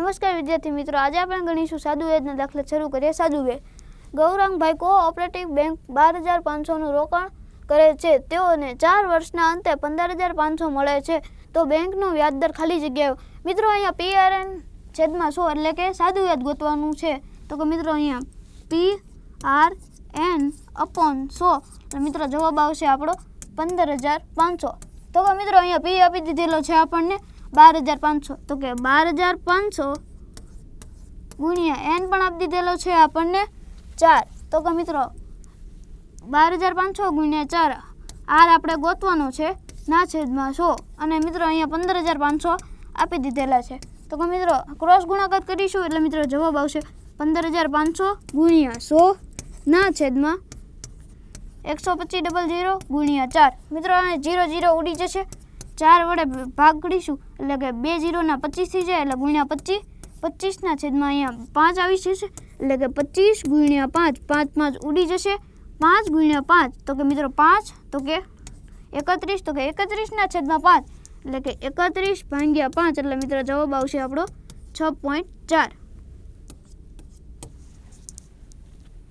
નમસ્કાર વિદ્યાર્થી મિત્રો, આજે આપણે ગણીશું સાદુ વ્યાજના દાખલા શરૂ કરીએ. સાદુ વ્યાજ. ગૌરાંગભાઈ કોઓપરેટિવ બેંક 12,500નું રોકાણ કરે છે. તેઓને 4 વર્ષના અંતે 15,500 મળે છે. તો બેંકનો વ્યાજદર ખાલી જગ્યાએ. મિત્રો અહીંયા PRN છેદમાં 100 એટલે કે સાદુ વ્યાજ ગોતવાનું છે. તો કે મિત્રો અહીંયા PRN upon 100 મિત્રો જવાબ આવશે આપણો 15,500. તો કે મિત્રો અહીંયા P આપી દીધેલો છે આપણને 12,500. તો કે 12,500 ગુણ્યા n પણ આપી દીધેલો છે આપણને 4. તો કે મિત્રો 12,500 ગુણ્યા 4 r આપણે ગોતવાનો છે ના છેદમાં 100 અને મિત્રો અહીંયા 15,500 આપી દીધેલા છે. તો કે મિત્રો ક્રોસ ગુણાકાર કરીશું એટલે મિત્રો જવાબ આવશે 15,500 ગુણ્યા 100 ના છેદમાં 125,000 ગુણ્યા 4. મિત્રો આ 0 0 ઉડી જશે, 4 વડે ભાગ કરીશું એટલે કે 2 0 ના 25 થઈ જાય એટલે ગુણ્યા 25, 25 ના છેદમાં અહીંયા 5 આવી જશે એટલે કે 25 ગુણ્યા 5, 5 5 ઉડી જશે, 5 ગુણ્યા 5 તો કે મિત્રો 5 તો કે 31, તો કે 31 ના છેદમાં 5 એટલે કે 31 ભાગ્યા 5 એટલે મિત્રો જવાબ આવશે આપણો 6.4.